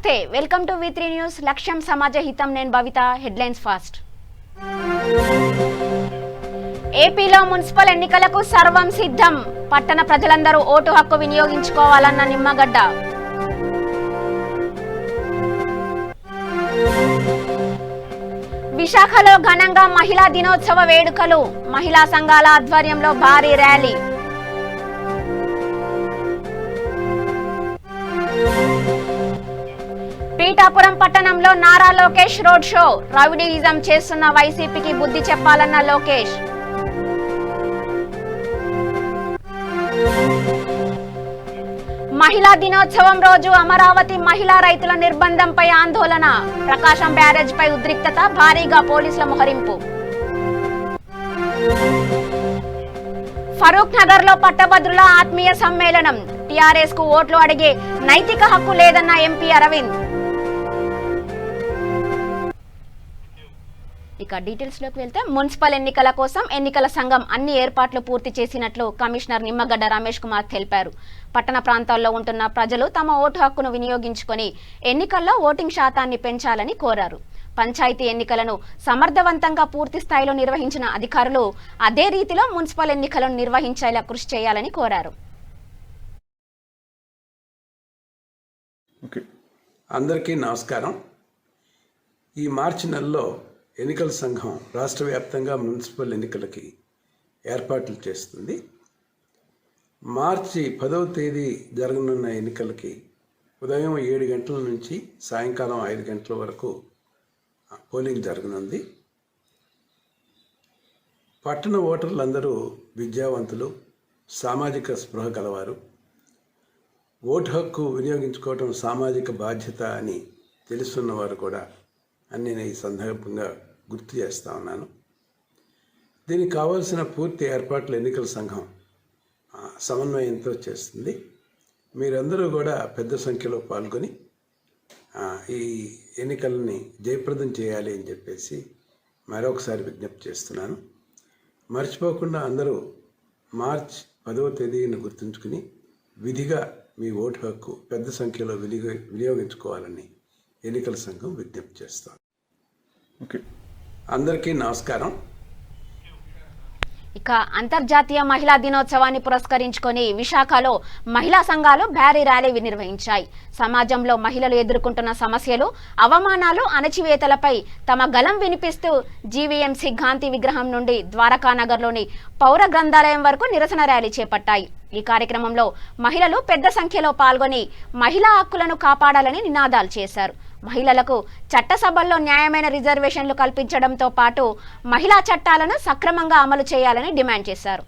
నమస్తే, welcome to V3 news. లక్ష్యం సమాజ హితం. నేను భవిత. Headlines fast. ఏపీలో మున్సిపల్ ఎన్నికలకు సర్వం సిద్ధం. పట్టణ ప్రజలందరూ ఓటు హక్కు వినియోగించుకోవాలన్న నిమ్మగడ్డ. విశాఖలో ఘనంగా మహిళా దినోత్సవ వేడుకలు. మహిళా సంఘాల ఆధ్వర్యంలో భారీ ర్యాలీ. పీఠాపురం పట్టణంలో Nara Lokesh road show. Rowdyism చేస్తున్న వైసీపీకి బుద్ధి చెప్పాలన్న లోకేష్. మహిళా దినోత్సవం రోజు అమరావతి మహిళా రైతుల నిర్బంధంపై ఆందోళన. ప్రకాశం బ్యారేజ్ పై ఉద్రిక్తత, భారీగా పోలీసుల మోహరింపు. ఫరూక్ నగర్ లో పట్టభద్రుల ఆత్మీయ సమ్మేళనం. టీఆర్ఎస్ కు ఓట్లు అడిగే నైతిక హక్కు లేదన్న ఎంపీ అరవింద్. ఇక డీటెయిల్స్ లోకి వెళ్తే, మున్సిపల్ ఎన్నికల కోసం ఎన్నికల సంఘం అన్ని ఏర్పాట్లు పూర్తి చేసినట్లు కమిషనర్ నిమ్మగడ్డ రమేష్ కుమార్ తెలిపారు. పట్టణ ప్రాంతాల్లో ఉంటున్న ప్రజలు తమ ఓటు హక్కును వినియోగించుకొని ఎన్నికల్లో ఓటింగ్ శాతాన్ని పెంచాలని కోరారు. పంచాయతీ ఎన్నికలను సమర్థవంతంగా పూర్తి స్థాయిలో నిర్వహించిన అధికారులు అదే రీతిలో మున్సిపల్ ఎన్నికలను నిర్వహించేలా కృషి చేయాలని కోరారు. అందరికీ నమస్కారం. ఈ మార్చి నెలలో ఎన్నికల సంఘం రాష్ట్ర వ్యాప్తంగా మున్సిపల్ ఎన్నికలకి ఏర్పాట్లు చేస్తుంది. మార్చి 10వ తేదీ జరగనున్న ఎన్నికలకి ఉదయం 7 గంటల నుంచి సాయంకాలం 5 గంటల వరకు పోలింగ్ జరగనుంది. పట్టణ ఓటర్లందరూ విద్యావంతులు, సామాజిక స్పృహ గలవారు. ఓటు హక్కు వినియోగించుకోవటం సామాజిక బాధ్యత అని తెలుసున్నవారు కూడా అని నేను ఈ సందర్భంగా గుర్తు చేస్తూ ఉన్నాను. దీనికి కావాల్సిన పూర్తి ఏర్పాట్లు ఎన్నికల సంఘం సమన్వయంతో చేస్తుంది. మీరందరూ కూడా పెద్ద సంఖ్యలో పాల్గొని ఈ ఎన్నికలని జయప్రదం చేయాలి అని చెప్పేసి మరొకసారి విజ్ఞప్తి చేస్తున్నాను. మర్చిపోకుండా అందరూ మార్చి 10వ తేదీని గుర్తుంచుకుని విధిగా మీ ఓటు హక్కు పెద్ద సంఖ్యలో వినియోగించుకోవాలని ఎన్నికల సంఘం విజ్ఞప్తి చేస్తాం. అందరికీ నమస్కారం. ఇక అంతర్జాతీయ మహిళా దినోత్సవాన్ని పురస్కరించుకొని విశాఖలో మహిళా సంఘాలు భారీ ర్యాలీ నిర్వహించాయి. సమాజంలో మహిళలు ఎదుర్కొంటున్న సమస్యలు, అవమానాలు, అణచివేతలపై తమ గళం వినిపిస్తూ జీవీఎంసీ గాంధీ విగ్రహం నుండి ద్వారకానగర్లోని పౌర గ్రంథాలయం వరకు నిరసన ర్యాలీ చేపట్టాయి. ఈ కార్యక్రమంలో మహిళలు పెద్ద సంఖ్యలో పాల్గొని మహిళా హక్కులను కాపాడాలని నినాదాలు చేశారు. మహిళలకు చట్టసభల్లో న్యాయమైన రిజర్వేషన్లు కల్పించడంతో పాటు మహిళా చట్టాలను సక్రమంగా అమలు చేయాలని డిమాండ్ చేశారు.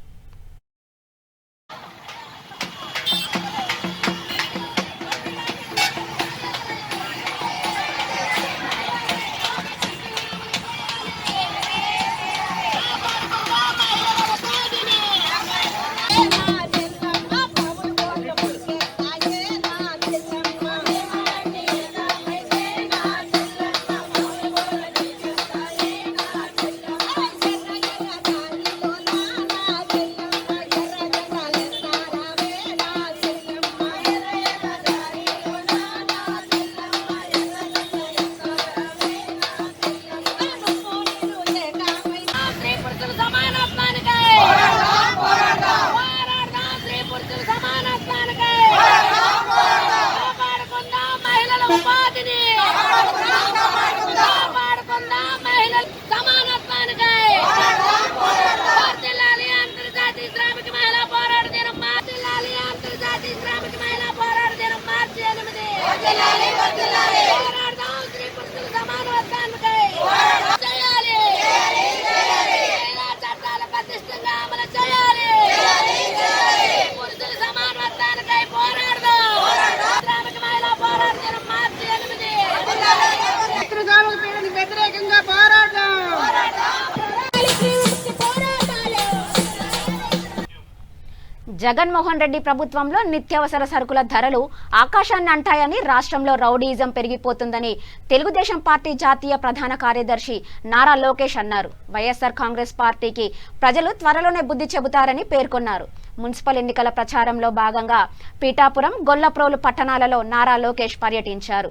జగన్మోహన్ రెడ్డి ప్రభుత్వంలో నిత్యావసర సరుకుల ధరలు ఆకాశాన్ని అంటాయని రాష్ట్రంలో రౌడీయిజం పెరిగిపోతుందని తెలుగుదేశం పార్టీ జాతీయ ప్రధాన కార్యదర్శి నారా లోకేష్ అన్నారు. వైఎస్ఆర్ కాంగ్రెస్ పార్టీకి ప్రజలు త్వరలోనే బుద్ధి చెబుతారని పేర్కొన్నారు. మున్సిపల్ ఎన్నికల ప్రచారంలో భాగంగా పీఠాపురం, గొల్లప్రోలు పట్టణాలలో నారా లోకేష్ పర్యటించారు.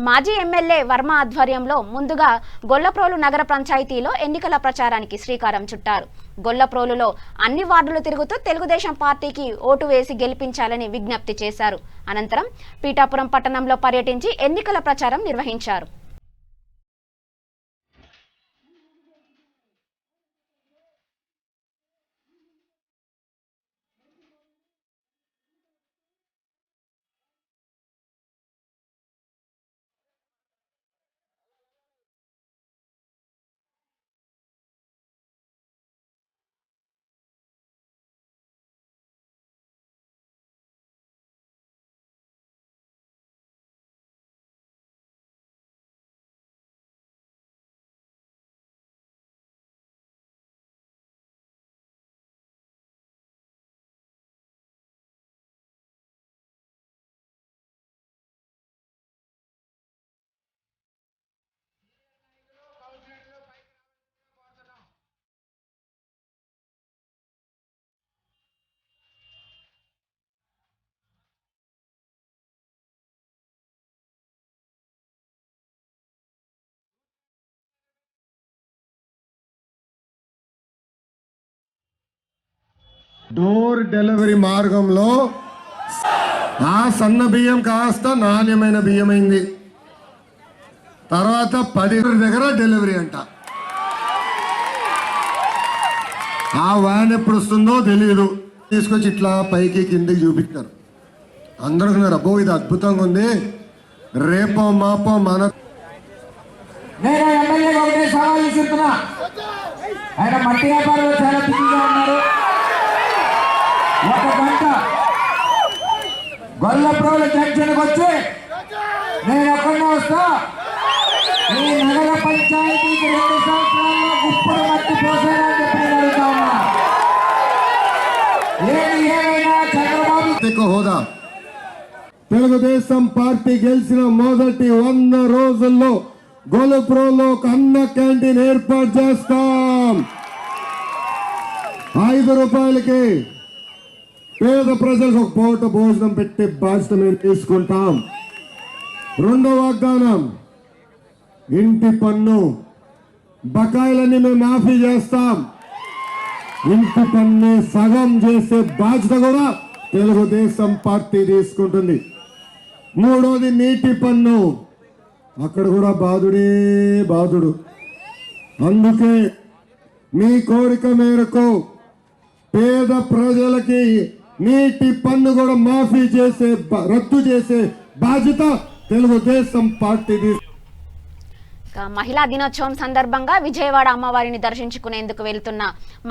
మాజీ ఎమ్మెల్యే వర్మ ఆధ్వర్యంలో ముందుగా గొల్లప్రోలు నగర పంచాయతీలో ఎన్నికల ప్రచారానికి శ్రీకారం చుట్టారు. గొల్లప్రోలులో అన్ని వార్డులు తిరుగుతూ తెలుగుదేశం పార్టీకి ఓటు వేసి గెలిపించాలని విజ్ఞప్తి చేశారు. అనంతరం పీఠాపురం పట్టణంలో పర్యటించి ఎన్నికల ప్రచారం నిర్వహించారు. డోర్ డెలివరీ మార్గంలో ఆ సన్న బియ్యం కాస్త నాణ్యమైన బియ్యం అయింది. తర్వాత 10 దగ్గర డెలివరీ అంట. ఆ వ్యాన్ ఎప్పుడు వస్తుందో తెలియదు. తీసుకొచ్చి ఇట్లా పైకి కిందకి చూపించారు. అందరూ అబ్బో ఇది అద్భుతంగా ఉంది, రేపో మాపో మన నేను ఎమ్మెల్యేగా ఉండే సవాల్ విసురుతున్నా. ఆయన మట్టి వ్యాపారంలో చాలా బిజీగా ఉన్నారు. 1 గంట గొల్లప్రోలు జంక్షన్కి వచ్చి నేను ఎక్కడో వస్తా, ఈ నగర పంచాయతీకి 2 సంవత్సరాల్లో గుప్పుడు మట్టి పోసారని చెప్పి అడుగుతా ఉన్నా. ఏమైనా చంద్రబాబు హోదా తెలుగుదేశం పార్టీ గెలిచిన మొదటి 100 రోజుల్లో గొల్లప్రోలో ఒక అన్న క్యాంటీన్ ఏర్పాటు చేస్తాం. 5 రూపాయలకి పేద ప్రజలకు ఒక పూట భోజనం పెట్టే బాధ్యత మేము తీసుకుంటాం. 2వ వాగ్దానం, ఇంటి పన్ను బకాయిలన్నీ మేము మాఫీ చేస్తాం. ఇంటి పన్ను సగం చేసే బాధ్యత కూడా తెలుగుదేశం పార్టీ తీసుకుంటుంది. 3వది నీటి పన్ను, అక్కడ కూడా బాధుడే బాధుడు. అందుకే మీ కోరిక మేరకు పేద ప్రజలకి నీటి పన్ను కూడా మాఫీ చేసే రద్దు చేసే బాధ్యత తెలుగుదేశం పార్టీ. మహిళా దినోత్సవం సందర్భంగా విజయవాడ అమ్మవారిని దర్శించుకునేందుకు వెళ్తున్న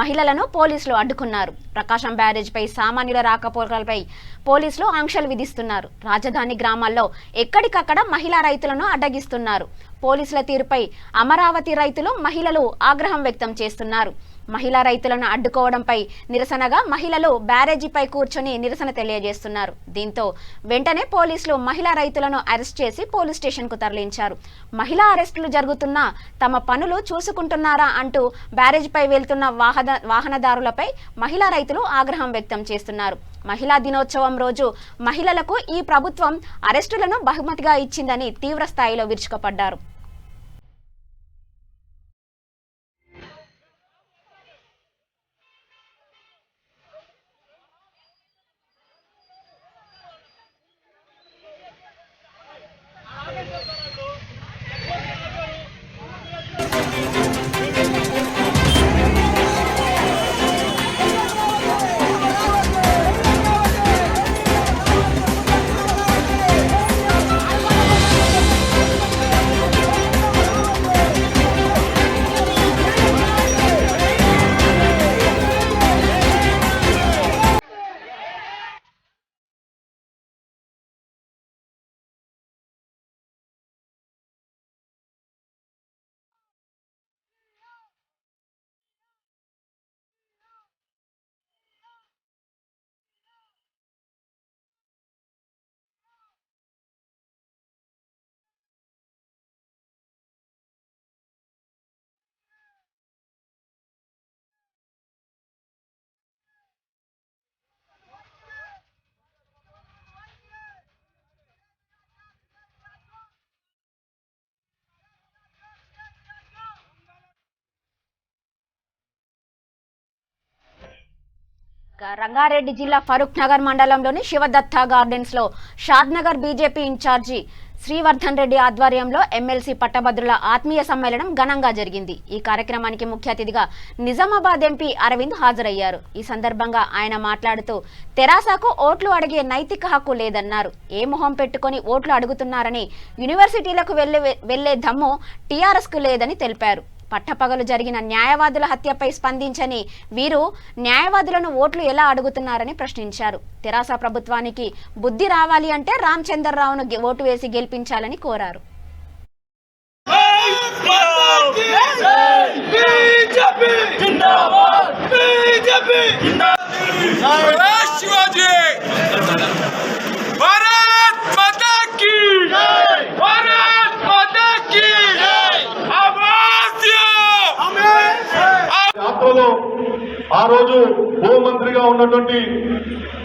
మహిళలను పోలీసులు అడ్డుకున్నారు. ప్రకాశం బ్యారేజ్పై సామాన్యుల రాకపోకలపై పోలీసులు ఆంక్షలు విధిస్తున్నారు. రాజధాని గ్రామాల్లో ఎక్కడికక్కడ మహిళా రైతులను అడ్డగిస్తున్నారు. పోలీసుల తీరుపై అమరావతి రైతులు, మహిళలు ఆగ్రహం వ్యక్తం చేస్తున్నారు. మహిళా రైతులను అడ్డుకోవడంపై నిరసనగా మహిళలు బ్యారేజీపై కూర్చొని నిరసన తెలియజేస్తున్నారు. దీంతో వెంటనే పోలీసులు మహిళా రైతులను అరెస్ట్ చేసి పోలీస్ స్టేషన్ కు తరలించారు. మహిళా అరెస్టులు జరుగుతున్నా తమ పనులు చూసుకుంటున్నారా అంటూ బ్యారేజీపై వెళ్తున్న వాహనదారులపై మహిళా రైతులు ఆగ్రహం వ్యక్తం చేస్తున్నారు. మహిళా దినోత్సవం రోజు మహిళలకు ఈ ప్రభుత్వం అరెస్టులను బహుమతిగా ఇచ్చిందని తీవ్ర స్థాయిలో విరుచుకుపడ్డారు. రంగారెడ్డి జిల్లా ఫరూక్ నగర్ మండలంలోని శివదత్త గార్డెన్స్ లో షాద్ నగర్ బీజేపీ ఇన్ఛార్జి శ్రీవర్ధన్ రెడ్డి ఆధ్వర్యంలో ఎమ్మెల్సీ పట్టభద్రుల ఆత్మీయ సమ్మేళనం ఘనంగా జరిగింది. ఈ కార్యక్రమానికి ముఖ్య అతిథిగా నిజామాబాద్ ఎంపీ అరవింద్ హాజరయ్యారు. ఈ సందర్భంగా ఆయన మాట్లాడుతూ తెరాసకు ఓట్లు అడిగే నైతిక హక్కు లేదన్నారు. ఏ మొహం పెట్టుకుని ఓట్లు అడుగుతున్నారని, యూనివర్సిటీలకు వెళ్లే దమ్ము టీఆర్ఎస్ కు లేదని తెలిపారు. పట్టపగలు జరిగిన న్యాయవాదుల హత్యపై స్పందించని వీరు న్యాయవాదులను ఓట్లు ఎలా అడుగుతున్నారని ప్రశ్నించారు. తెరాస ప్రభుత్వానికి బుద్ధి రావాలి అంటే రామచంద్రరావును ఓటు వేసి గెలిపించాలని కోరారు. ఆ రోజు హోంమంత్రిగా ఉన్నటువంటి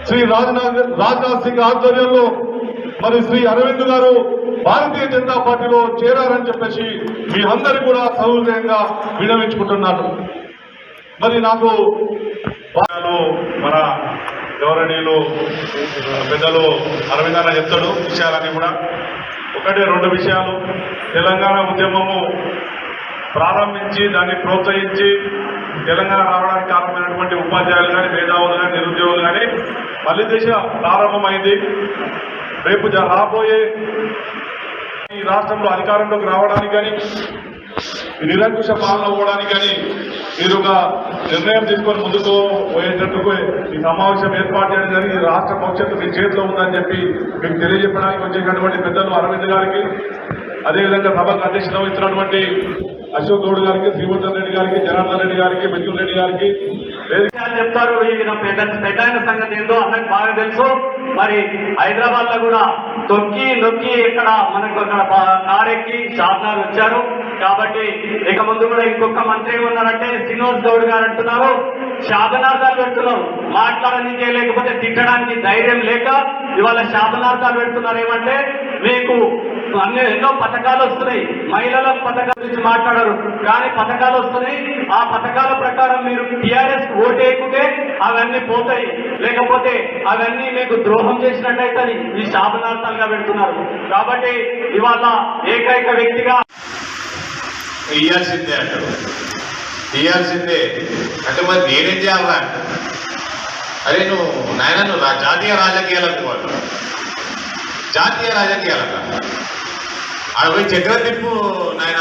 శ్రీ రాజ్నాథ్ సింగ్ ఆధ్వర్యంలో మరి శ్రీ అరవింద్ గారు భారతీయ జనతా పార్టీలో చేరారని చెప్పేసి మీ అందరి కూడా సౌకర్యంగా విన్నవించుకుంటున్నాను. మరి నాకు మన గౌరవనీయులు పెద్దలు అరవింద్ అన్న చెప్తాడు విషయాలన్నీ కూడా. ఒకటి రెండు విషయాలు. తెలంగాణ ఉద్యమము ప్రారంభించి దాన్ని ప్రోత్సహించి తెలంగాణ రావడానికి కారణమైనటువంటి ఉపాధ్యాయులు కానీ, మేధావులు కానీ, నిరుద్యోగులు కానీ మళ్ళీ దశ ప్రారంభమైంది. రేపు రాబోయే ఈ రాష్ట్రంలో అధికారంలోకి రావడానికి కానీ, నిరంకుశ పాలన పోవడానికి కానీ మీరు ఒక నిర్ణయం తీసుకొని ముందుకు పోయేటట్టుకు ఈ సమావేశం ఏర్పాటు చేయడం జరిగి ఈ రాష్ట్ర భవిష్యత్తు మీ చేతిలో ఉందని చెప్పి మీకు తెలియజెప్పడానికి వచ్చేటటువంటి పెద్దలు అరవింద్ గారికి, అదేవిధంగా సభకు అధ్యక్షత వహించినటువంటి అశోక్ గౌడ్ గారికి, శ్రీవర్ధన్ రెడ్డి గారికి, జనార్దన్ రెడ్డి గారికి, మిథున్ రెడ్డి గారికి చెప్తారు. పెద్ద సంగతి ఏందో అందరికి బాగా తెలుసు. మరి హైదరాబాద్ లో కూడా తొక్కి నొక్కి ఇక్కడ మనకు అక్కడ కారెక్కి షాద్నార్ వచ్చారు. కాబట్టి ఇక ముందు కూడా ఇంకొక మంత్రి ఉన్నారంటే శ్రీనివాస్ గౌడ్ గారు అంటున్నారు, శాపనార్థాలు పెడుతున్నారు. మాట్లాడడానికి లేకపోతే తిట్టడానికి ధైర్యం లేక ఇవాళ శాపనార్థాలు పెడుతున్నారు. ఏమంటే మీకు ఎన్నో పథకాలు వస్తున్నాయి, మహిళల పథకాల గురించి మాట్లాడారు, కానీ పథకాలు వస్తున్నాయి. ఆ పథకాల ప్రకారం మీరు టీఆర్ఎస్ ఓటు వేయకుంటే అవన్నీ పోతాయి, లేకపోతే అవన్నీ మీకు ద్రోహం చేసినట్టయితే ఈ శాపనార్థాలుగా పెడుతున్నారు. కాబట్టి ఇవాళ ఏకైక వ్యక్తిగా ఇయ్యాల్సిందే అంటారు. ఇయ్యాల్సిందే అంటే మరి నేనేం చేయాలా? అరే నువ్వు నాయన నువ్వు జాతీయ రాజకీయాలకు పోవాలి. జాతీయ రాజకీయాలక ఆడ పోయి చక్రం తిప్పు నాయన.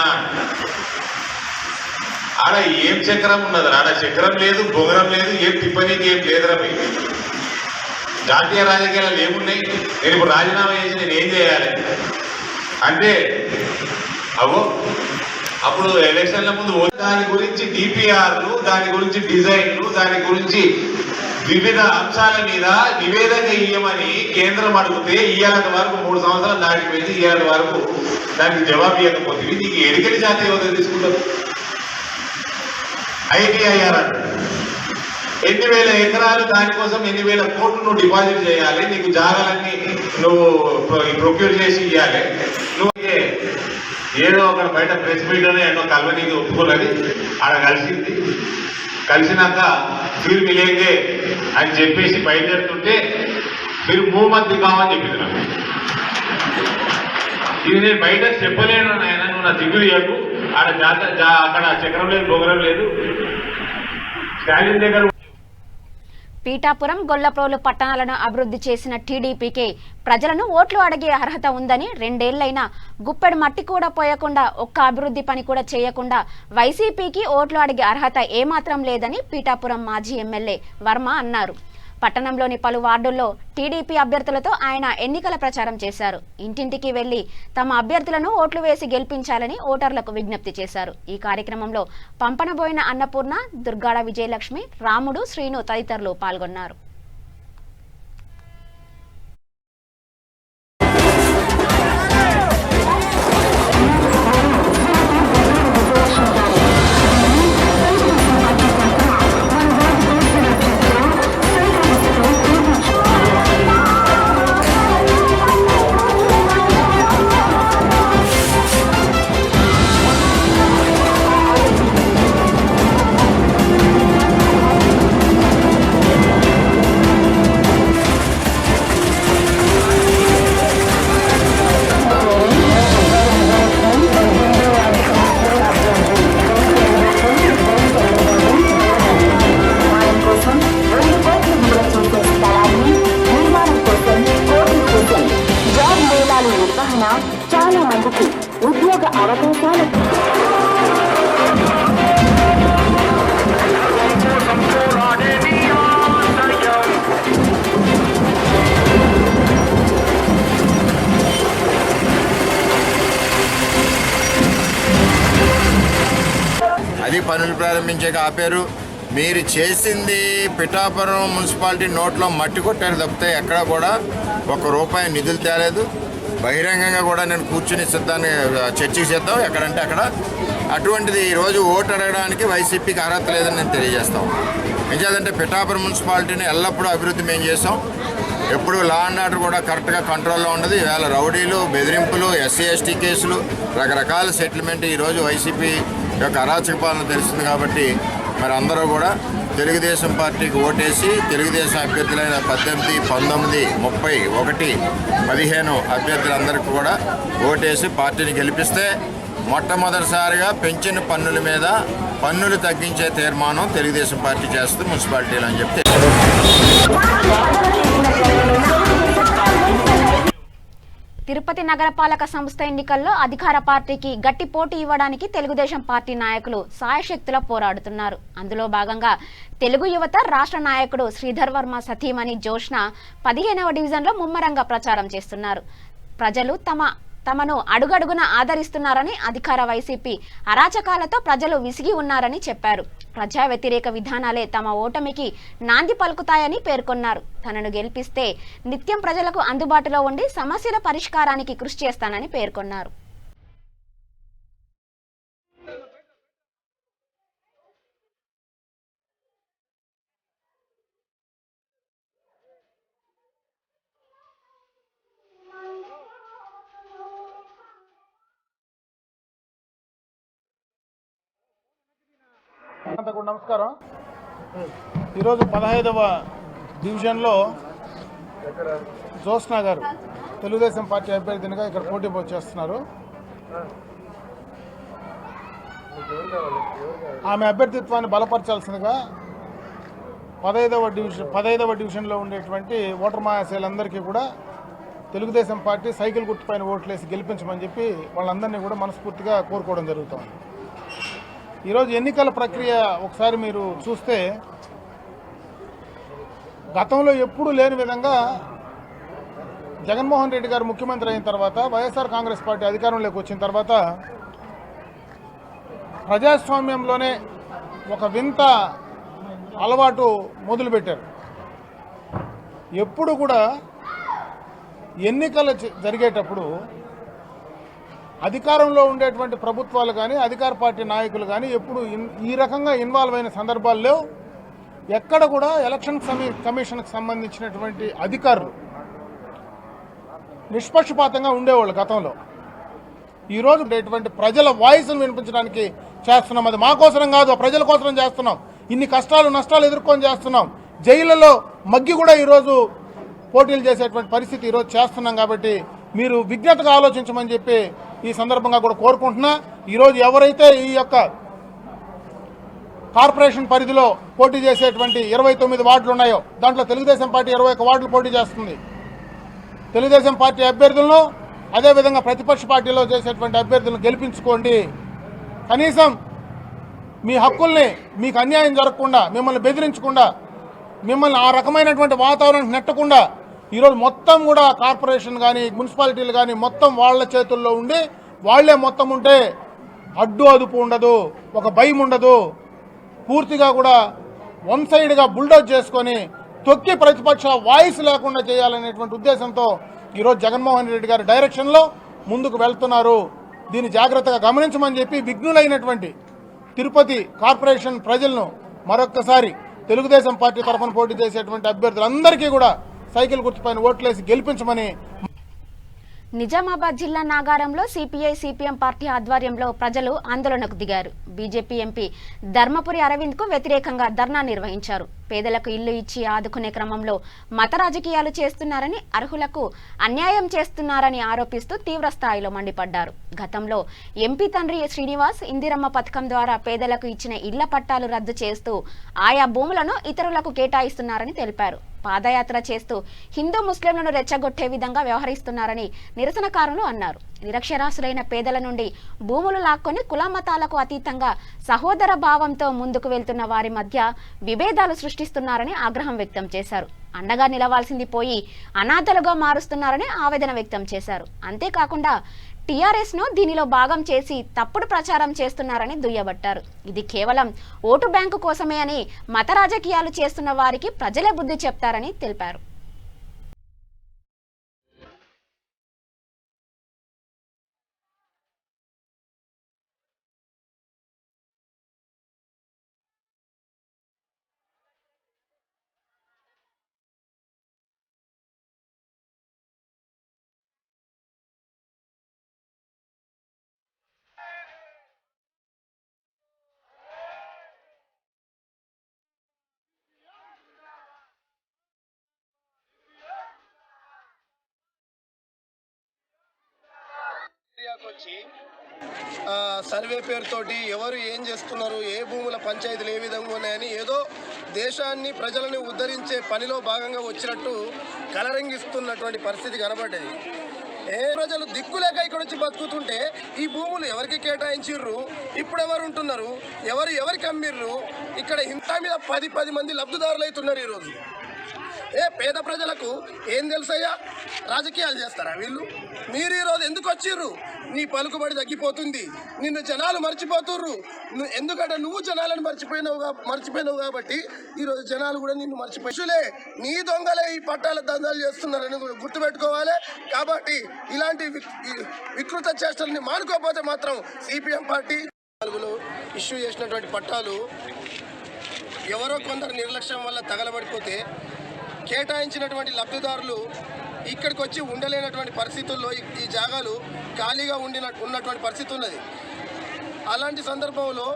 ఆడ ఏం చక్రం ఉన్నది? ఆడ చక్రం లేదు, బొగరం లేదు, ఏం తిప్పనీకి ఏం లేదురా. మీకు జాతీయ రాజకీయాలు ఏమున్నాయి? నేను ఇప్పుడు రాజీనామా చేసి నేను ఏం చేయాలి అంటే అవో అప్పుడు ఎలక్షన్ల ముందు దాని గురించి డిపిఆర్లు, దాని గురించి డిజైన్లు, దాని గురించి వివిధ అంశాల మీద నివేదిక ఇయ్యమని కేంద్రం అడిగితే ఇయ్యాలంత వరకు 3 సంవత్సరాలు దాటిపోయింది. ఇయ్యాలంత వరకు దానికి జవాబు ఇవ్వకపోతే నీకు ఎడికలి జాతీయ హోదా తీసుకుంటారు. ఐటీఐఆర్ అంట 8,000 ఎకరాలు, దానికోసం 8,000 కోట్లు నువ్వు డిపాజిట్ చేయాలి. నీకు జాగాలన్నీ నువ్వు ప్రొక్యూర్ చేసి ఇవ్వాలి. నువ్వు ఏదో ఒక బయట ప్రెస్ మీట్లోనే ఎన్నో కల్వనీకి ఒప్పుకున్నది. ఆడ కలిసింది. కలిసినాక ఫిర్ మిలేంగే అని చెప్పేసి బయలుదేరుతుంటే మీరు మూమంతి కావని చెప్పింది నాకు. ఇది నేను బయట చెప్పలేను నాయన, నువ్వు నా దిగులు ఇవ్వకు. ఆడ అక్కడ చక్రం లేదు, బొగరం లేదు. స్టాలిన్ దగ్గర పీఠాపురం, గొల్లప్రోలు పట్టణాలను అభివృద్ధి చేసిన టీడీపీకే ప్రజలను ఓట్లు అడిగే అర్హత ఉందని 2 ఏళ్లైనా గుప్పెడు మట్టి కూడా పోయకుండా ఒక్క అభివృద్ధి పని కూడా చేయకుండా వైసీపీకి ఓట్లు అడిగే అర్హత ఏమాత్రం లేదని పీఠాపురం మాజీ ఎమ్మెల్యే వర్మ అన్నారు. పట్టణంలోని పలు వార్డుల్లో టీడీపీ అభ్యర్థులతో ఆయన ఎన్నికల ప్రచారం చేశారు. ఇంటింటికి వెళ్లి తమ అభ్యర్థులను ఓట్లు వేసి గెలిపించాలని ఓటర్లకు విజ్ఞప్తి చేశారు. ఈ కార్యక్రమంలో పంపనబోయిన అన్నపూర్ణ, దుర్గాడ విజయలక్ష్మి, రాముడు, శ్రీను తదితరులు పాల్గొన్నారు. అది పనులు ప్రారంభించాక ఆపారు. మీరు చేసింది పిఠాపురం మున్సిపాలిటీ నోట్లో మట్టి కొట్టారు తప్పితే ఎక్కడ కూడా ₹1 నిధులు తేలేదు. బహిరంగంగా కూడా నేను కూర్చుని సిద్ధాన్ని చర్చకి చేద్దాం ఎక్కడంటే అక్కడ. అటువంటిది ఈరోజు ఓటు అడగడానికి వైసీపీకి అర్హత లేదని నేను తెలియజేస్తాం. ఎందుకంటే పిఠాపురం మున్సిపాలిటీని ఎల్లప్పుడూ అభివృద్ధి మేము చేసాం. ఎప్పుడు లా అండ్ ఆర్డర్ కూడా కరెక్ట్గా కంట్రోల్లో ఉండదు. ఈవేళ రౌడీలు, బెదిరింపులు, ఎస్సీ ఎస్టీ కేసులు, రకరకాల సెటిల్మెంట్ ఈరోజు వైసీపీ యొక్క అరాచక పాలన తెలిసింది. కాబట్టి మరి అందరూ కూడా తెలుగుదేశం పార్టీకి ఓటేసి తెలుగుదేశం అభ్యర్థులైన 18, 19, 30, 1, 15 అభ్యర్థులందరికీ కూడా ఓటేసి పార్టీని గెలిపిస్తే మొట్టమొదటిసారిగా పెంచిన పన్నుల మీద పన్నులు తగ్గించే తీర్మానం తెలుగుదేశం పార్టీ చేస్తుంది మున్సిపాలిటీలు అని చెప్తే. తిరుపతి నగరపాలక సంస్థ ఎన్నికల్లో అధికార పార్టీకి గట్టి పోటీ ఇవ్వడానికి తెలుగుదేశం పార్టీ నాయకులు సాయశక్తులా పోరాడుతున్నారు. అందులో భాగంగా తెలుగు యువత రాష్ట్ర నాయకుడు శ్రీధర్ వర్మ సతీమణి జోష్న 15వ డివిజన్లో ముమ్మరంగా ప్రచారం చేస్తున్నారు. ప్రజలు తమను అడుగడుగున ఆదరిస్తున్నారని, అధికార వైసీపీ అరాచకాలతో ప్రజలు విసిగి ఉన్నారని చెప్పారు. ప్రజా వ్యతిరేక విధానాలే తమ ఓటమికి నాంది పలుకుతాయని పేర్కొన్నారు. తనను గెలిపిస్తే నిత్యం ప్రజలకు అందుబాటులో ఉండి సమస్యల పరిష్కారానికి కృషి చేస్తానని పేర్కొన్నారు. నమస్కారం. ఈరోజు 15వ డివిజన్లో జోష్నా గారు తెలుగుదేశం పార్టీ అభ్యర్థినిగా ఇక్కడ పోటీ చేస్తున్నారు. ఆమె అభ్యర్థిత్వాన్ని బలపరచాల్సిందిగా 15వ డివిజన్లో ఉండేటువంటి ఓటర్ మహాశయులందరికీ కూడా తెలుగుదేశం పార్టీ సైకిల్ గుర్తుపైన ఓట్లేసి గెలిపించమని చెప్పి వాళ్ళందరినీ కూడా మనస్ఫూర్తిగా కోరుకోవడం జరుగుతుంది. ఈరోజు ఎన్నికల ప్రక్రియ ఒకసారి మీరు చూస్తే గతంలో ఎప్పుడూ లేని విధంగా జగన్మోహన్ రెడ్డి గారు ముఖ్యమంత్రి అయిన తర్వాత, వైఎస్ఆర్ కాంగ్రెస్ పార్టీ అధికారంలోకి వచ్చిన తర్వాత ప్రజాస్వామ్యంలోనే ఒక వింత అలవాటు మొదలుపెట్టారు. ఎప్పుడు కూడా ఎన్నికలు జరిగేటప్పుడు అధికారంలో ఉండేటువంటి ప్రభుత్వాలు కానీ అధికార పార్టీ నాయకులు కానీ ఎప్పుడు ఈ రకంగా ఇన్వాల్వ్ అయిన సందర్భాలు లేవు. ఎక్కడ కూడా ఎలక్షన్ కమిషన్కి సంబంధించినటువంటి అధికారులు నిష్పక్షపాతంగా ఉండేవాళ్ళు గతంలో. ఈరోజు ఉండేటువంటి ప్రజల వాయిస్ను వినిపించడానికి చేస్తున్నాం. అది మా కోసరం కాదు, ప్రజల కోసరం చేస్తున్నాం. ఇన్ని కష్టాలు నష్టాలు ఎదుర్కొని చేస్తున్నాం. జైళ్ళలో మగ్గి కూడా ఈరోజు పోటీలు చేసేటువంటి పరిస్థితి ఈరోజు చేస్తున్నాం. కాబట్టి మీరు విజ్ఞతగా ఆలోచించమని చెప్పి ఈ సందర్భంగా కూడా కోరుకుంటున్నా. ఈరోజు ఎవరైతే ఈ యొక్క కార్పొరేషన్ పరిధిలో పోటీ చేసేటువంటి 29 వార్డులు ఉన్నాయో దాంట్లో తెలుగుదేశం పార్టీ 21 వార్డులు పోటీ చేస్తుంది. తెలుగుదేశం పార్టీ అభ్యర్థులను అదేవిధంగా ప్రతిపక్ష పార్టీలో చేసేటువంటి అభ్యర్థులను గెలిపించుకోండి. కనీసం మీ హక్కుల్ని మీకు అన్యాయం జరగకుండా, మిమ్మల్ని బెదిరించకుండా, మిమ్మల్ని ఆ రకమైనటువంటి వాతావరణం నెట్టకుండా ఈరోజు మొత్తం కూడా కార్పొరేషన్ కానీ మున్సిపాలిటీలు కానీ మొత్తం వాళ్ళ చేతుల్లో ఉండి వాళ్లే మొత్తం ఉంటే అడ్డు అదుపు ఉండదు, ఒక భయం ఉండదు. పూర్తిగా కూడా వన్ సైడ్గా బుల్డోజ్ చేసుకొని తొక్కి ప్రతిపక్ష వాయిస్ లేకుండా చేయాలనేటువంటి ఉద్దేశంతో ఈరోజు జగన్మోహన్ రెడ్డి గారి డైరెక్షన్లో ముందుకు వెళ్తున్నారు. దీన్ని జాగ్రత్తగా గమనించమని చెప్పి విఘ్నులైనటువంటి తిరుపతి కార్పొరేషన్ ప్రజలను మరొక్కసారి తెలుగుదేశం పార్టీ తరఫున పోటీ చేసేటువంటి అభ్యర్థులందరికీ కూడా సైకిల్ గుర్తుపైన ఓట్లేసి గెలిపించమని. నిజామాబాద్ జిల్లా నాగారంలో సిపిఐ సిపిఎం పార్టీ ఆధ్వర్యంలో ప్రజలు ఆందోళనకు దిగారు. బీజేపీ ఎంపీ ధర్మపురి అరవింద్ కు వ్యతిరేకంగా ధర్నా నిర్వహించారు. పేదలకు ఇల్లు ఇచ్చి ఆదుకునే క్రమంలో మత రాజకీయాలు చేస్తున్నారని, అర్హులకు అన్యాయం చేస్తున్నారని ఆరోపిస్తూ తీవ్ర స్థాయిలో మండిపడ్డారు. గతంలో ఎంపీ తండ్రి శ్రీనివాస్ ఇందిరమ్మ పథకం ద్వారా పేదలకు ఇచ్చిన ఇళ్ల పట్టాలు రద్దు చేస్తూ ఆయా భూములను ఇతరులకు కేటాయిస్తున్నారని తెలిపారు. పాదయాత్ర చేస్తూ హిందూ ముస్లింలను రెచ్చగొట్టే విధంగా వ్యవహరిస్తున్నారని నిరసనకారులు అన్నారు. నిరక్షరాస్యులైన పేదల నుండి భూములు లాక్కొని కులమతాలకు అతీతంగా సహోదర భావంతో ముందుకు వెళ్తున్న వారి మధ్య విభేదాలు సృష్టిస్తున్నారని ఆగ్రహం వ్యక్తం చేశారు. అండగా నిలవాల్సింది పోయి అనాథలుగా మారుస్తున్నారని ఆవేదన వ్యక్తం చేశారు. అంతేకాకుండా టీఆర్ఎస్ ను దీనిలో భాగం చేసి తప్పుడు ప్రచారం చేస్తున్నారని దుయ్యబట్టారు. ఇది కేవలం ఓటు బ్యాంకు కోసమే అని, మత రాజకీయాలు చేస్తున్న వారికి ప్రజలే బుద్ధి చెప్తారని తెలిపారు. వచ్చి సర్వే పేరుతోటి ఎవరు ఏం చేస్తున్నారు, ఏ భూముల పంచాయతీలు ఏ విధంగా ఉన్నాయని ఏదో దేశాన్ని ప్రజలని ఉద్ధరించే పనిలో భాగంగా వచ్చినట్టు కలరింగిస్తున్నటువంటి పరిస్థితి కనబడ్డది. ప్రజలు దిక్కులేక ఇక్కడ వచ్చి బతుకుతుంటే ఈ భూములు ఎవరికి కేటాయించిర్రు, ఇప్పుడు ఎవరు ఉంటున్నారు, ఎవరికి అమ్మిర్రు, ఇక్కడ ఇంత మీద 10 మంది లబ్ధిదారులు అవుతున్నారు. ఈరోజు పేద ప్రజలకు ఏం తెలుసయ్యా? రాజకీయాలు చేస్తారా వీళ్ళు? మీరు ఈరోజు ఎందుకు వచ్చిర్రు? నీ పలుకుబడి తగ్గిపోతుంది, నిన్ను జనాలు మర్చిపోతుర్రు. ఎందుకంటే నువ్వు జనాలను మర్చిపోయినావు కాబట్టి ఈరోజు జనాలు కూడా నిన్ను మర్చిపోయిలే. నీ దొంగలే ఈ పట్టాల దందాలు చేస్తున్నారని గుర్తుపెట్టుకోవాలి. కాబట్టి ఇలాంటి వికృత చేష్టల్ని మానుకోకపోతే మాత్రం సిపిఎం పార్టీ ఇష్యూ చేసినటువంటి పట్టాలు ఎవరో కొందరు నిర్లక్ష్యం వల్ల తగలబడిపోతే కేటాయించినటువంటి లబ్ధిదారులు ఇక్కడికి వచ్చి ఉండలేనటువంటి పరిస్థితుల్లో ఈ జాగాలు ఖాళీగా ఉన్నటువంటి పరిస్థితి ఉన్నది. అలాంటి సందర్భంలో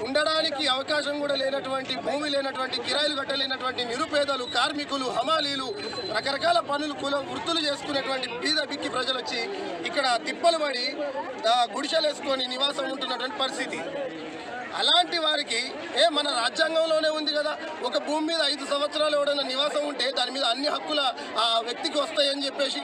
ఉండడానికి అవకాశం కూడా లేనటువంటి, భూమి లేనటువంటి, కిరాయిలు కట్టలేనటువంటి నిరుపేదలు, కార్మికులు, హమాలీలు, రకరకాల పనులు వృత్తులు చేసుకునేటువంటి బీద బిక్కి ప్రజలు వచ్చి ఇక్కడ తిప్పలు పడి గుడిసెలు వేసుకొని నివాసం ఉంటున్నటువంటి పరిస్థితి. అలాంటి వారికి మన రాజ్యాంగంలోనే ఉంది కదా, ఒక భూమి మీద 5 సంవత్సరాలు ఎవడైనా నివాసం ఉంటే దాని మీద అన్ని హక్కుల ఆ వ్యక్తికి వస్తాయని చెప్పేసి,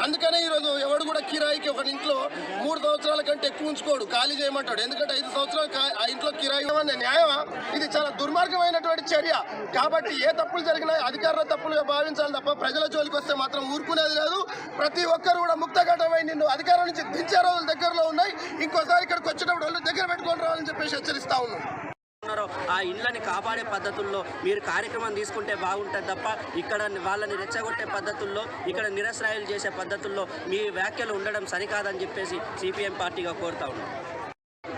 అందుకనే ఈరోజు ఎవడు కూడా కిరాయికి ఒక ఇంట్లో 3 సంవత్సరాల కంటే ఎక్కువ ఉంచుకోడు, ఖాళీ చేయమంటాడు. ఎందుకంటే 5 సంవత్సరాలు ఆ ఇంట్లో కిరాయి న్యాయమా? ఇది చాలా దుర్మార్గమైనటువంటి చర్య. కాబట్టి ఏ తప్పులు జరిగినా అధికారుల తప్పులుగా భావించాలి తప్ప ప్రజల జోలికి వస్తే మాత్రం ఊరుకునేది లేదు. ప్రతి ఒక్కరు కూడా ముక్తఘటమై నిన్ను అధికారం నుంచి దించే రోజులు దగ్గరలో ఉన్నాయి. ఇంకోసారి ఇక్కడికి వచ్చేటప్పుడు వాళ్ళు దగ్గర పెట్టుకొని రావాలని చెప్పేసి హెచ్చరిస్తా ఉన్నాం. ఆ ఇళ్ళని కాపాడే పద్ధతుల్లో మీరు కార్యక్రమం తీసుకుంటే బాగుంటుంది తప్ప ఇక్కడ వాళ్ళని రెచ్చగొట్టే పద్ధతుల్లో, ఇక్కడ నిరసరాయలు చేసే పద్ధతుల్లో మీ వ్యాఖ్యలు ఉండడం సరికాదని చెప్పేసి సిపిఎం పార్టీగా కోరుతా ఉన్నాం.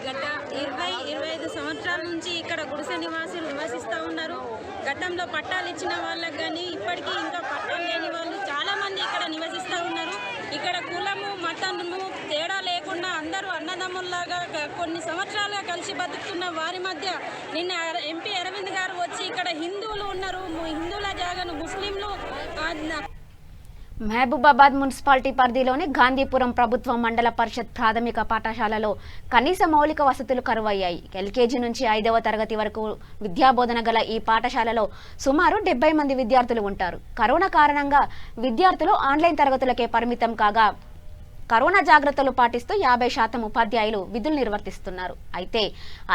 గత 20-25 సంవత్సరాల నుంచి ఇక్కడ గుడిసె నివాసులు నివసిస్తూ ఉన్నారు. గతంలో పట్టాలు ఇచ్చిన వాళ్ళకి కానీ ఇప్పటికీ ఇంకా పట్టాలు లేని వాళ్ళు చాలామంది ఇక్కడ నివసిస్తూ ఉన్నారు. ఇక్కడ కులము మతము తేడా లేకుండా అందరూ అన్నదమ్ముల్లాగా కొన్ని సంవత్సరాలుగా కలిసి బతుకుతున్న వారి మధ్య నిన్న ఎంపీ అరవింద్ గారు వచ్చి ఇక్కడ హిందువులు ఉన్నారు, హిందువుల జాగాను ముస్లింలు. మహబూబాబాద్ మున్సిపాలిటీ పరిధిలోని గాంధీపురం ప్రభుత్వ మండల పరిషత్ ప్రాథమిక పాఠశాలలో కనీస మౌలిక వసతులు కరువయ్యాయి. ఎల్కేజీ నుంచి 5వ తరగతి వరకు విద్యాబోధన గల ఈ పాఠశాలలో సుమారు 70 మంది విద్యార్థులు ఉంటారు. కరోనా కారణంగా విద్యార్థులు ఆన్లైన్ తరగతులకే పరిమితం కాగా కరోనా జాగ్రత్తలు పాటిస్తూ 50% ఉపాధ్యాయులు విధులు నిర్వర్తిస్తున్నారు. అయితే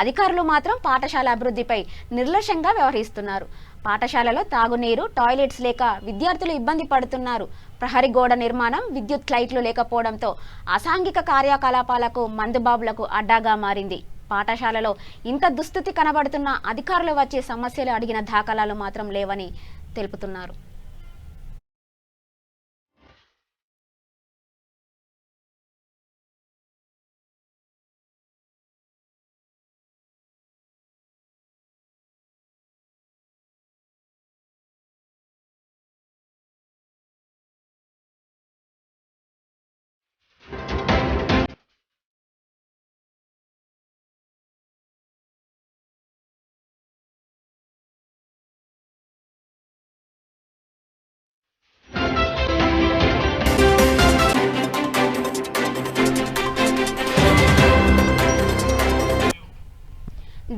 అధికారులు మాత్రం పాఠశాల అభివృద్ధిపై నిర్లక్ష్యంగా వ్యవహరిస్తున్నారు. పాఠశాలలో తాగునీరు, టాయిలెట్స్ లేక విద్యార్థులు ఇబ్బంది పడుతున్నారు. ప్రహరీ గోడ నిర్మాణం, విద్యుత్ లైట్లు లేకపోవడంతో అసాంఘిక కార్యకలాపాలకు, మందుబాబులకు అడ్డాగా మారింది. పాఠశాలలో ఇంత దుస్థితి కనబడుతున్న అధికారులు వచ్చే సమస్యలు అడిగిన దాఖలాలు మాత్రం లేవని తెలుపుతున్నారు.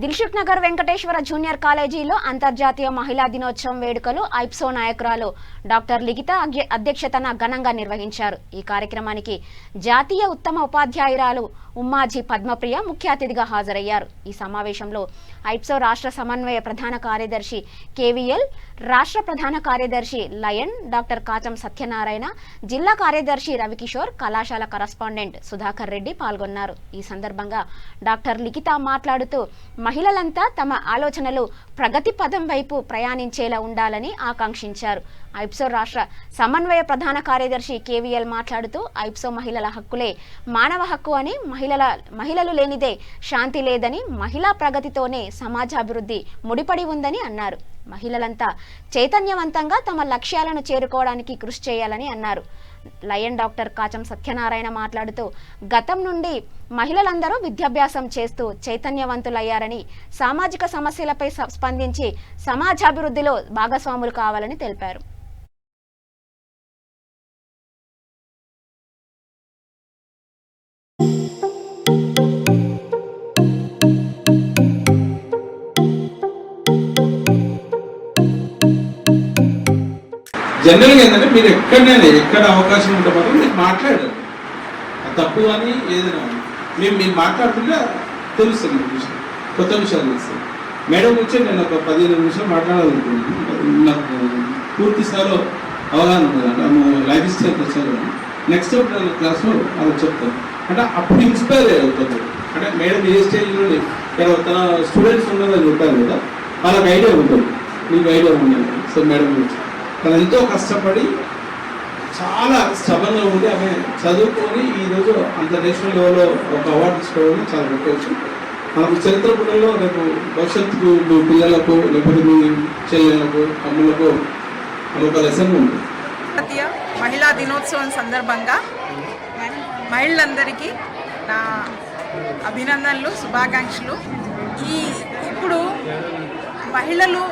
దిల్సుఖ్ నగర్ వెంకటేశ్వర జూనియర్ కాలేజీలో అంతర్జాతీయ మహిళా దినోత్సవం వేడుకలు ఐప్సో నాయకురాలు డాక్టర్ లిఖిత అధ్యక్షతన ఘనంగా నిర్వహించారు. ఈ కార్యక్రమానికి జాతీయ ఉత్తమ ఉపాధ్యాయురాలు ఉమ్మాజీ పద్మప్రియ ముఖ్య అతిథిగా హాజరయ్యారు. ఈ సమావేశంలో ఐప్సో రాష్ట్ర సమన్వయ ప్రధాన కార్యదర్శి కేవీఎల్, రాష్ట్ర ప్రధాన కార్యదర్శి లయన్, డాక్టర్ కాచం సత్యనారాయణ, జిల్లా కార్యదర్శి రవికిషోర్, కళాశాల కరస్పాండెంట్ సుధాకర్ రెడ్డి పాల్గొన్నారు. ఈ సందర్భంగా డాక్టర్ లిఖిత మాట్లాడుతూ మహిళలంతా తమ ఆలోచనలు ప్రగతి పదం వైపు ప్రయాణించేలా ఉండాలని ఆకాంక్షించారు. ఐప్సో రాష్ట్ర సమన్వయ ప్రధాన కార్యదర్శి కేవీఎల్ మాట్లాడుతూ ఐప్సో మహిళల హక్కులే మానవ హక్కు అని, మహిళలు లేనిదే శాంతి లేదని, మహిళా ప్రగతితోనే సమాజాభివృద్ధి ముడిపడి ఉందని అన్నారు. మహిళలంతా చైతన్యవంతంగా తమ లక్ష్యాలను చేరుకోవడానికి కృషి చేయాలని అన్నారు. లయన్ డాక్టర్ కాచం సత్యనారాయణ మాట్లాడుతూ గతం నుండి మహిళలందరూ విద్యాభ్యాసం చేస్తూ చైతన్యవంతులయ్యారని, సామాజిక సమస్యలపై స్పందించి సమాజాభివృద్ధిలో భాగస్వాములు కావాలని తెలిపారు. జనరల్గా ఏంటంటే మీరు ఎక్కడైనా ఎక్కడ అవకాశం ఉంటే మాత్రం మీరు మాట్లాడారు. తప్పు అని ఏదైనా మీరు మాట్లాడుతుంటే తెలుస్తుంది, విషయం కొత్త విషయాలు తెలుస్తాయి. మేడం వచ్చి నేను ఒక 15 నిమిషాలు మాట్లాడాలనుకుంటున్నాను. నాకు పూర్తి స్థాయిలో అవగాహన ఉంది. లైఫ్ స్టైల్ వచ్చారు. నెక్స్ట్ క్లాస్లో అది చెప్తాను. అంటే అప్పుడు ఇన్స్పైర్ అవుతుంది. అంటే మేడం ఏ స్టేజ్లో ఇక్కడ తన స్టూడెంట్స్ ఉన్నదని చెప్పారు కదా, వాళ్ళకి ఐడియా ఉంటుంది, మీకు ఐడియా ఉండదు. సో మేడం గురించి తను ఎంతో కష్టపడి చాలా స్టబన్గా ఉండి ఆమె చదువుకొని ఈరోజు అంతర్నేషనల్ లెవెల్లో ఒక అవార్డు తీసుకోవడం చాలా గొప్ప విషయం. మనకు చరిత్ర పుటల్లో రేపు భవిష్యత్తుకు మీ పిల్లలకు, లేకపోతే మీ చెల్లెళ్ళకు, అమ్ములకు ఒక లెసన్ ఉంది. జాతీయ మహిళా దినోత్సవం సందర్భంగా మహిళలందరికీ నా అభినందనలు, శుభాకాంక్షలు. ఇప్పుడు మహిళలు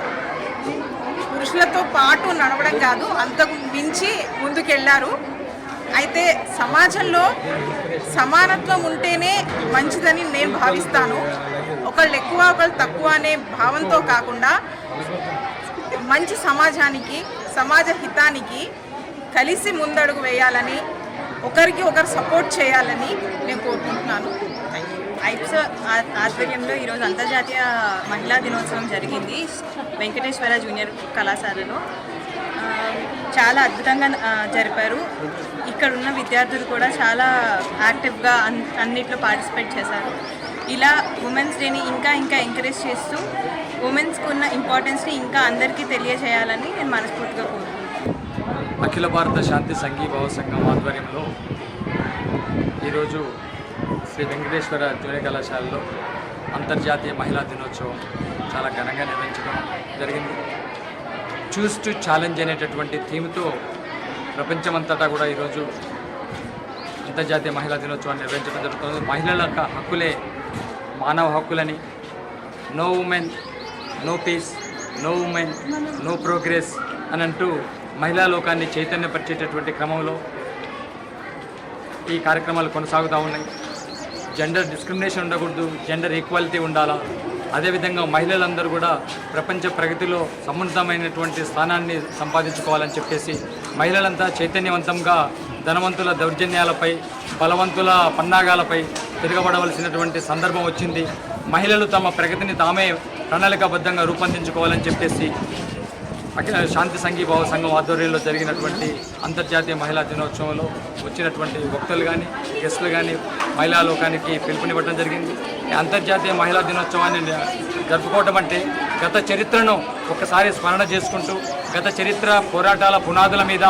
పురుషులతో పాటు నడవడం కాదు, అంతకు మించి ముందుకెళ్లారు. అయితే సమాజంలో సమానత్వం ఉంటేనే మంచిదని నేను భావిస్తాను. ఒకళ్ళు ఎక్కువ ఒకళ్ళు తక్కువ అనే భావంతో కాకుండా మంచి సమాజానికి, సమాజ హితానికి కలిసి ముందడుగు వేయాలని, ఒకరికి ఒకరు సపోర్ట్ చేయాలని నేను కోరుకుంటున్నాను. ఐప్సో ఆధ్వర్యంలో ఈరోజు అంతర్జాతీయ మహిళా దినోత్సవం జరిగింది వెంకటేశ్వర జూనియర్ కళాశాలలో. చాలా అద్భుతంగా జరిపారు. ఇక్కడ ఉన్న విద్యార్థులు కూడా చాలా యాక్టివ్గా అన్నిట్లో పార్టిసిపేట్ చేశారు. ఇలా ఉమెన్స్ డేని ఇంకా ఎంకరేజ్ చేస్తూ ఉమెన్స్కి ఉన్న ఇంపార్టెన్స్ని ఇంకా అందరికీ తెలియజేయాలని నేను మనస్ఫూర్తిగా కోరుకుంటున్నాను. అఖిల భారత శాంతి సంఘీభావ సంఘం ఆధ్వర్యంలో ఈరోజు శ్రీ వెంకటేశ్వర జూనియర్ కళాశాలలో అంతర్జాతీయ మహిళా దినోత్సవం చాలా ఘనంగా నిర్వహించడం జరిగింది. చూస్ టు ఛాలెంజ్ అనేటటువంటి థీమ్తో ప్రపంచమంతటా కూడా ఈరోజు అంతర్జాతీయ మహిళా దినోత్సవాన్ని నిర్వహించడం జరుగుతుంది. మహిళల హక్కులే మానవ హక్కులని, no women no peace, no women no progress అని అంటూ మహిళా లోకాన్ని చైతన్యపరిచేటటువంటి క్రమంలో ఈ కార్యక్రమాలు కొనసాగుతూ ఉన్నాయి. జెండర్ డిస్క్రిమినేషన్ ఉండకూడదు, జెండర్ ఈక్వాలిటీ ఉండాలా. అదేవిధంగా మహిళలందరూ కూడా ప్రపంచ ప్రగతిలో సమున్నతమైనటువంటి స్థానాన్ని సంపాదించుకోవాలని చెప్పేసి మహిళలంతా చైతన్యవంతంగా ధనవంతుల దౌర్జన్యాలపై, బలవంతుల పన్నాగాలపై తిరగబడవలసినటువంటి సందర్భం వచ్చింది. మహిళలు తమ ప్రగతిని తామే ప్రణాళికాబద్ధంగా రూపొందించుకోవాలని చెప్పేసి అఖిల శాంతి సంఘీభావ సంఘం ఆధ్వర్యంలో జరిగినటువంటి అంతర్జాతీయ మహిళా దినోత్సవంలో వచ్చినటువంటి వక్తలు కానీ, గెస్టులు కానీ మహిళా లోకానికి పిలుపునివ్వడం జరిగింది. ఈ అంతర్జాతీయ మహిళా దినోత్సవాన్ని జరుపుకోవడం అంటే గత చరిత్రను ఒకసారి స్మరణ చేసుకుంటూ గత చరిత్ర పోరాటాల పునాదుల మీద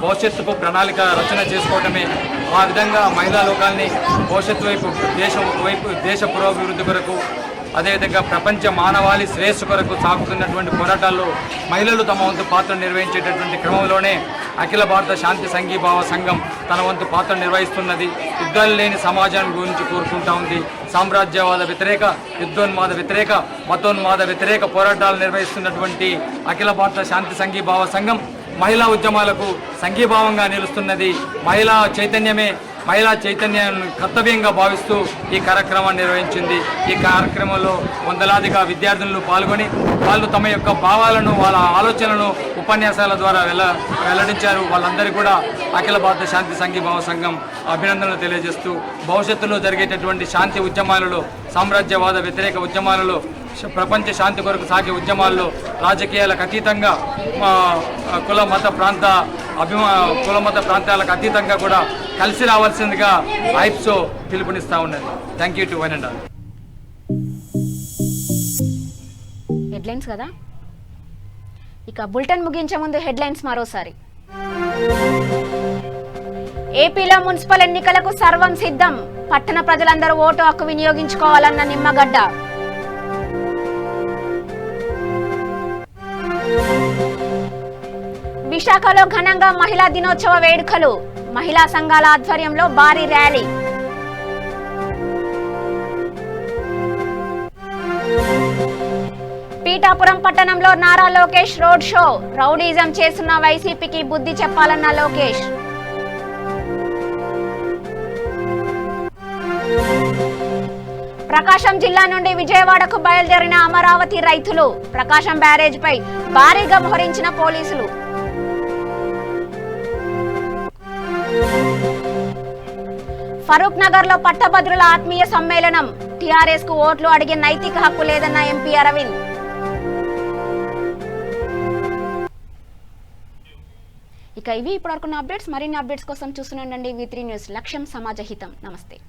భవిష్యత్తుకు ప్రణాళిక రచన చేసుకోవడమే. ఆ విధంగా మహిళా లోకాన్ని భవిష్యత్తు వైపు దేశ పురోభివృద్ధి కొరకు, అదేవిధంగా ప్రపంచ మానవాళి శ్రేయస్సు కొరకు సాగుతున్నటువంటి పోరాటాల్లో మహిళలు తమ వంతు పాత్ర నిర్వహించేటటువంటి క్రమంలోనే అఖిల భారత శాంతి సంఘీభావ సంఘం తన వంతు పాత్ర నిర్వహిస్తున్నది. యుద్ధాలు లేని సమాజాన్ని గురించి కోరుకుంటా ఉంది. సామ్రాజ్యవాద వ్యతిరేక, యుద్ధోన్మాద వ్యతిరేక, మతోన్మాద వ్యతిరేక పోరాటాలు నిర్వహిస్తున్నటువంటి అఖిల భారత శాంతి సంఘీభావ సంఘం మహిళా ఉద్యమాలకు సంఘీభావంగా నిలుస్తున్నది. మహిళా చైతన్యమే మహిళా చైతన్యాన్ని కర్తవ్యంగా భావిస్తూ ఈ కార్యక్రమాన్ని నిర్వహించింది. ఈ కార్యక్రమంలో వందలాదిగా విద్యార్థులు పాల్గొని వాళ్ళు తమ యొక్క భావాలను వాళ్ళ ఆలోచనలను ఉపన్యాసాల ద్వారా వెల్లడించారు. వాళ్ళందరికీ కూడా అఖిల భారత శాంతి సంఘీభావ సంఘం అభినందనలు తెలియజేస్తూ భవిష్యత్తులో జరిగేటటువంటి శాంతి ఉద్యమాలలో, సామ్రాజ్యవాద వ్యతిరేక ఉద్యమాలలో, ప్రపంచ శాంతి కొరకు సాగే ఉద్యమాల్లో రాజకీయాలకు అతీతంగా కుల మత ప్రాంతాలకు అతీతంగా కూడా కలిసి రావాల్సిందిగా ఐప్సో పిలుపునిస్తూ ఉన్నది. Thank you to one and all. Headlines కదా, ఇక బులెటిన్ ముగించే ముందు హెడ్లైన్స్ మరోసారి. ఏపీలో మున్సిపల్ ఎన్నికలకు సర్వం సిద్ధం, పట్టణ ప్రజలందరూ ఓటు హక్కు వినియోగించుకోవాలన్న నిమ్మగడ్డ. విశాఖలో ఘనంగా మహిళా దినోత్సవ వేడుకలు, మహిళా సంఘాల ఆధ్వర్యంలో భారీ ర్యాలీ. పీఠాపురం పట్టణంలో Nara Lokesh road show, rowdyism చేస్తున్న వైసీపీకి బుద్ధి చెప్పాలన్న లోకేష్. ప్రకాశం జిల్లా నుండి విజయవాడకు బయలుదేరిన అమరావతి రైతులు, ప్రకాశం బ్యారేజ్పై భారీగా మోహరించిన పోలీసులు. ఫరూక్ నగర్ లో పట్టభద్రుల ఆత్మీయ సమ్మేళనం, టీఆర్ఎస్ కు ఓట్లు అడిగే నైతిక హక్కు లేదన్న ఎంపీ అరవింద్. ఇక ఇవి ఇప్పటివరకున్న అప్డేట్స్. మరిన్ని అప్డేట్స్ కోసం చూస్తూనే ఉండండి V3 న్యూస్. లక్ష్యం సమాజ హితం. నమస్తే.